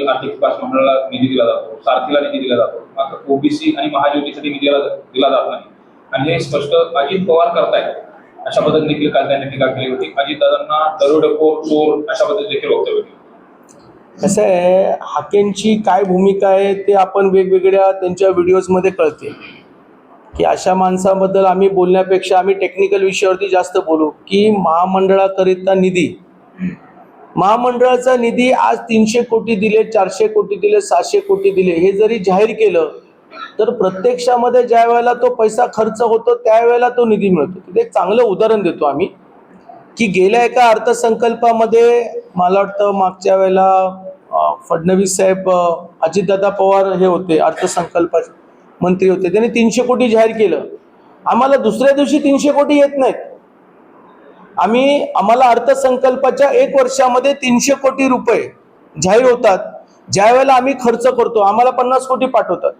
येथील आर्थिक विकास मंडळाला निधी दिला जातो, सारथीला निधी दिला जातो, मात्र ओबीसी आणि महाज्योतीसाठी निधी दिला जात नाही. आणि हे स्पष्ट अजित पवार करतायत अशा पद्धतीने देखील काल त्यांनी टीका केली होती. अजितदादांना दरोडेखोर, चोर अशा पद्धतीने देखील वक्तव्य केलं. कसं आहे, हाकेंची काय भूमिका आहे ते आपण वेगवेगळ्या त्यांच्या व्हिडिओजमध्ये कळते की अशा माणसाबद्दल आम्ही बोलण्यापेक्षा आम्ही टेक्निकल विषयावरती जास्त बोलू की महामंडळाकरिता निधी, महामंडळाचा निधी आज 300 कोटी दिले, 400 कोटी दिले, 600 कोटी दिले, हे जरी जाहीर केलं तर प्रत्यक्षामध्ये ज्या वेळेला तो पैसा खर्च होतो त्यावेळेला तो निधी मिळतो. एक चांगलं उदाहरण देतो आम्ही की गेल्या एका अर्थसंकल्पामध्ये मला वाटतं मागच्या वेळेला फडणवीस साहेब, अजितदादा पवार हे होते अर्थसंकल्प मंत्री होते, त्यांनी 300 कोटी जाहीर केलं. आम्हाला दुसऱ्या दिवशी 300 कोटी येत नाहीत. आम्हाला अर्थसंकल्पाच्या 1 वर्षामध्ये 300 कोटी रुपये जाहीर होतात. ज्या वेळेला आम्ही खर्च करतो आम्हाला 50 कोटी पाठवतात.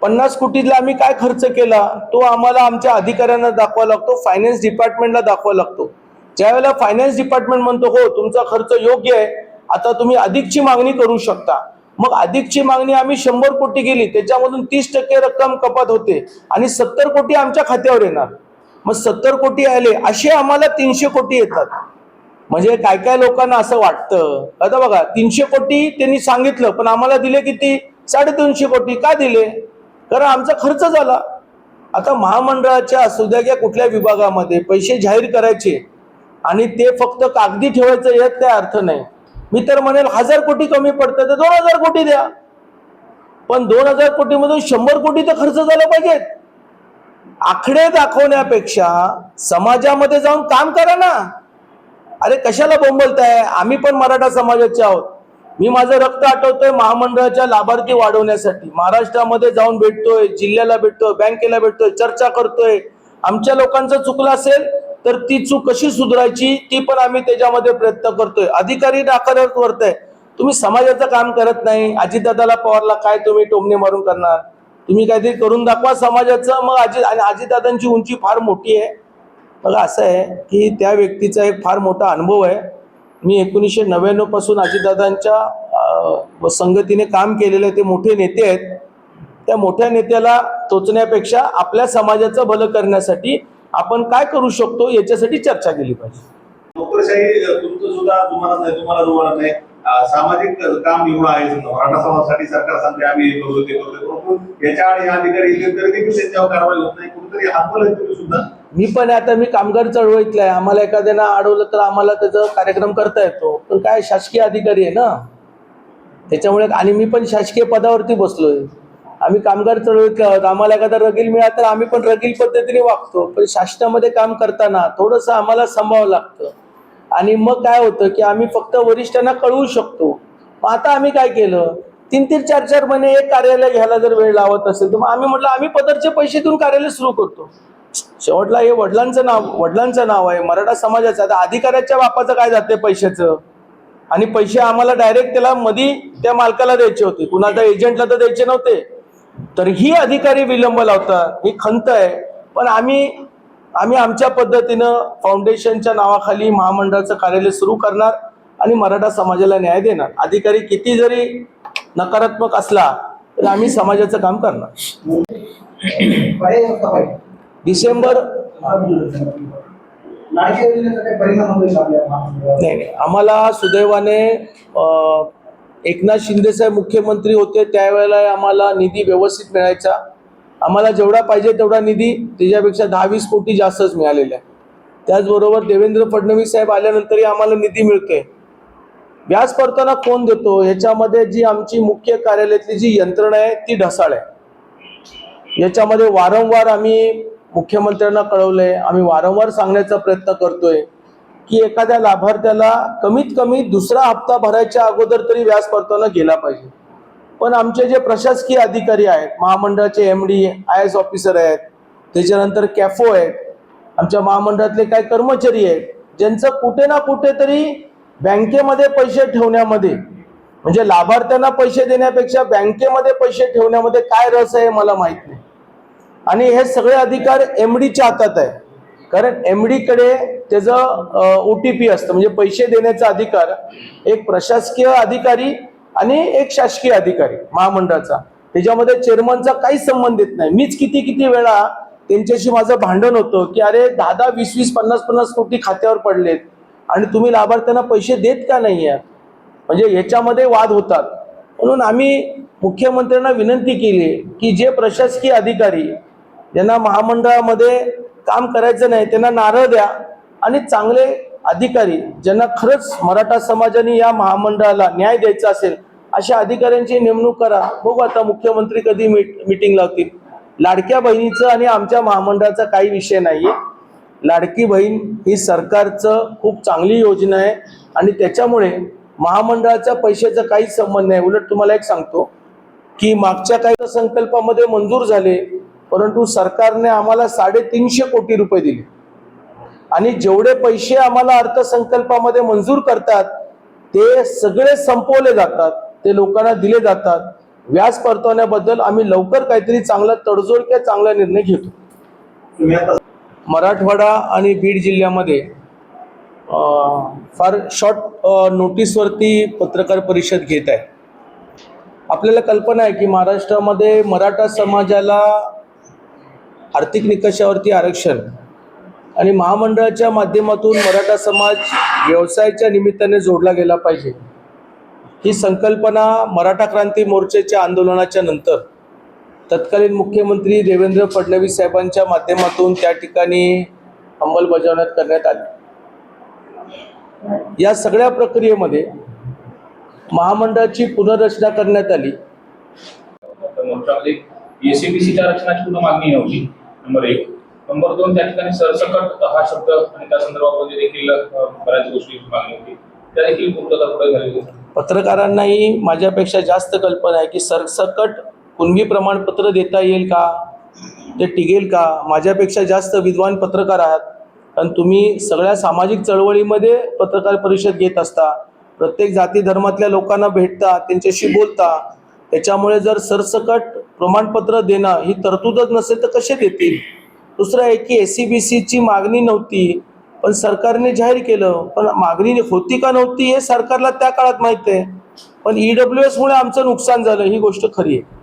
50 कोटीला आम्ही काय खर्च केला तो आम्हाला आमच्या अधिकाऱ्यांना दाखवावा लागतो, फायनान्स डिपार्टमेंटला दाखवावा लागतो. ज्यावेळेला फायनान्स डिपार्टमेंट म्हणतो हो तुमचा खर्च योग्य आहे, आता तुम्ही अधिकची मागणी करू शकता, मग अधिकची मागणी आम्ही 100 कोटी केली, त्याच्यामधून 30% रक्कम कपात होते आणि 70 कोटी आमच्या खात्यावर येणार. मग 70 कोटी आले असे आम्हाला 300 कोटी येतात. म्हणजे काय काय लोकांना असं वाटतं, आता बघा 300 कोटी त्यांनी सांगितलं पण आम्हाला दिले किती, 350 कोटी. का दिले? कारण आमचा खर्च झाला. आता महामंडळाच्या असू द्या किंवा कुठल्या विभागामध्ये पैसे जाहीर करायचे आणि ते फक्त कागदी ठेवायचं यात काय अर्थ नाही. मी तर म्हणेल 1000 कोटी कमी पडतं तर 2000 कोटी द्या, पण 2000 कोटीमधून 100 कोटी तर खर्च झाला पाहिजेत. आकडे दाखवण्यापेक्षा समाजामध्ये जाऊन काम करा ना. अरे कशाला बोंबलताय? आम्ही पण मराठा समाजाचे आहोत. मी माझं रक्त आटवतोय महामंडळाच्या लाभार्थी वाढवण्यासाठी. महाराष्ट्रामध्ये जाऊन भेटतोय, जिल्ह्याला भेटतोय, बँकेला भेटतोय, चर्चा करतोय. आमच्या लोकांचं चुकलं असेल तर ती चूक कशी सुधारायची ती पण आम्ही त्याच्यामध्ये प्रयत्न करतोय. अधिकारी नाकारत करताय, तुम्ही समाजाचं काम करत नाही. अजितदादाला पवारला काय तुम्ही टोमणे मारून करणार? तुम्ही काहीतरी करून दाखवा समाजाचं. मग अजितदादांची उंची फार मोठी आहे. बघा असं आहे की त्या व्यक्तीचा एक फार मोठा अनुभव आहे. मी 1999 पासून अजितदादांच्या संगतीने काम केलेलं, ते मोठे नेते आहेत. त्या मोठ्या नेत्याला टोचण्यापेक्षा आपल्या समाजाचं भलं करण्यासाठी आपण काय करू शकतो याच्यासाठी चर्चा केली पाहिजे. नोकरशाही तुमचं सुद्धा तुम्हाला नाही. सामाजिक काम एवढं आहे मराठा समाजासाठी सरकार सांगते आम्ही हे करतो ते करतो, याच्या आणि अधिकारी तरी देखील त्यांच्यावर कारवाई होत नाही. कुठेतरी हातवलं तुम्ही सुद्धा. मी कामगार चळवळीतला आहे. आम्हाला एखाद्यानं अडवलं तर आम्हाला त्याचा कार्यक्रम करता येतो, पण काय शासकीय अधिकारी आहे ना त्याच्यामुळे. आणि मी पण शासकीय पदावरती बसलोय. आम्ही कामगार चळवळीतले आहोत. आम्हाला एखादा रगील मिळाला तर आम्ही पण रगील पद्धतीने वागतो, पण शासनामध्ये काम करताना थोडंसं आम्हाला सांभाळावं लागतं. आणि मग काय होतं की आम्ही फक्त वरिष्ठांना कळवू शकतो. मग आता आम्ही काय केलं, 3-3, 4-4 महिने एक कार्यालय घ्यायला जर वेळ लावत असेल तर मग आम्ही म्हटलं आम्ही पदरचे पैसे देऊन कार्यालय सुरू करतो. शेवटला हे वडिलांचं नाव आहे, मराठा समाजाचं. आता अधिकाऱ्याच्या बापाचं काय जाते पैशाचं, आणि पैसे आम्हाला डायरेक्ट त्याला मधी त्या मालकाला द्यायचे होते, कुणाला एजंटला तर द्यायचे नव्हते. तर ही अधिकारी विलंब लावतात, ही खंत आहे. पण आम्ही आमच्या पद्धतीनं फाउंडेशनच्या नावाखाली महामंडळाचं कार्यालय सुरू करणार आणि मराठा समाजाला न्याय देणार. अधिकारी किती जरी नकारात्मक असला तर आम्ही समाजाचं काम करणार. डिसेंबर नाही, आम्हाला सुदैवाने एकनाथ शिंदे साहेब मुख्यमंत्री होते त्यावेळेला आम्हाला निधी व्यवस्थित मिळायचा. आम्हाला जेवढा पाहिजे तेवढा निधी त्याच्यापेक्षा 10-20 कोटी जास्तच मिळालेला आहे. त्याचबरोबर देवेंद्र फडणवीस साहेब आल्यानंतरही आम्हाला निधी मिळतोय. व्याज परताना कोण देतो ह्याच्यामध्ये जी आमची मुख्य कार्यालयातली जी यंत्रणा आहे ती ढसाळ आहे. याच्यामध्ये वारंवार आम्ही मुख्यमंत्र्यांना कळवलंय, आम्ही वारंवार सांगण्याचा प्रयत्न करतोय की एखाद्या लाभार्थ्याला कमीत कमी दुसरा हप्ता भरायच्या अगोदर तरी व्याज परताना गेला पाहिजे. पण आमचे जे प्रशासकीय अधिकारी आहेत, महामंडळाचे MD, IAS ऑफिसर आहेत, त्याच्यानंतर कॅफो आहेत, आमच्या महामंडळातले काही कर्मचारी आहेत, ज्यांचं कुठे ना कुठेतरी बँकेमध्ये पैसे ठेवण्यामध्ये, म्हणजे लाभार्थ्यांना पैसे देण्यापेक्षा बँकेमध्ये पैसे ठेवण्यामध्ये काय रस आहे मला माहित नाही. आणि हे सगळे अधिकार MDच्या हातात आहे. कारण MD कडे त्याचं OTP असतं, म्हणजे पैसे देण्याचा अधिकार एक प्रशासकीय अधिकारी आणि एक शासकीय अधिकारी महामंडळाचा, त्याच्यामध्ये चेअरमनचा काहीच संबंध येत नाही. मीच किती वेळा त्यांच्याशी माझं भांडण होतं की अरे 10-10, 20-20, 50-50 कोटी खात्यावर पडलेत आणि तुम्ही लाभार्थ्यांना पैसे देत का नाही आहात, म्हणजे याच्यामध्ये वाद होतात. म्हणून आम्ही मुख्यमंत्र्यांना विनंती केली की जे प्रशासकीय अधिकारी ज्यांना महामंडळामध्ये काम करायचं नाही त्यांना नारळ द्या आणि चांगले अधिकारी ज्यांना खरंच मराठा समाजाने या महामंडळाला न्याय द्यायचा असेल अशा अधिकाऱ्यांची नेमणूक करा. बघू आता मुख्यमंत्री कधी मीटिंग लावतील. लाडक्या बहिणीचं आणि आमच्या महामंडळाचा काही विषय नाहीये. लाडकी बहीण ही सरकारचं खूप चांगली योजना आहे आणि त्याच्यामुळे महामंडळाच्या पैशाचा काहीच संबंध नाही. उलट तुम्हाला एक सांगतो की मागच्या काही संकल्पामध्ये मंजूर झाले, परंतु सरकारने आम्हाला 350 कोटी रुपये दिले आणि जेवढे पैसे आम्हाला अर्थसंकल्पामध्ये मंजूर करतात ते सगळे संपवले जातात, ते लोकांना दिले जातात. व्याज परतवण्याबद्दल आम्ही लवकर काहीतरी चांगला तडजोड किंवा चांगला निर्णय घेतो. तुम्ही आता मराठवाडा आणि बीड जिल्ह्यामध्ये फार शॉर्ट नोटीसवरती पत्रकार परिषद घेत आहे. आपल्याला कल्पना आहे की महाराष्ट्रामध्ये मराठा समाजाला आर्थिक निकषावरती आरक्षण आणि महामंडळाच्या माध्यमातून मराठा समाज व्यवसायाच्या निमित्ताने जोडला गेला पाहिजे, ही संकल्पना मराठा क्रांती मोर्चाच्या आंदोलनाच्या नंतर तत्कालीन मुख्यमंत्री देवेंद्र फडणवीस साहेबांच्या माध्यमातून त्या ठिकाणी अंमलबजावण्यात करण्यात आली. या सगळ्या प्रक्रियेमध्ये महामंडळाची पुनर्रचना करण्यात आली. मोर्चामध्ये एसीबीसीच्या रचनाची पूर्ण मागणी नव्हती, नंबर 1. नंबर 2, त्या ठिकाणी सरसकट हा शब्द आणि त्या संदर्भामध्ये देखील बऱ्याच गोष्टी मागणी होती, त्या देखील पूर्तता पुढे झाली होती. पत्रकारांनाही माझ्यापेक्षा जास्त कल्पना आहे की सरसकट कुणबी प्रमाणपत्र देता येईल का, ते टिकेल का. माझ्यापेक्षा जास्त विद्वान पत्रकार आहात, कारण तुम्ही सगळ्या सामाजिक चळवळीमध्ये पत्रकार परिषद घेत असता, प्रत्येक जाती धर्मातल्या लोकांना भेटता, त्यांच्याशी बोलता. त्याच्यामुळे जर सरसकट प्रमाणपत्र देणं ही तरतूदच नसेल तर कसे देतील. दुसरं आहे की SCBCची मागणी नव्हती पण सरकारने जाहीर केलं, पण मागणी होती का नव्हती हे सरकारला त्या काळात माहिती आहे. पण EWS मुळे आमचं नुकसान झालं ही गोष्ट खरी आहे.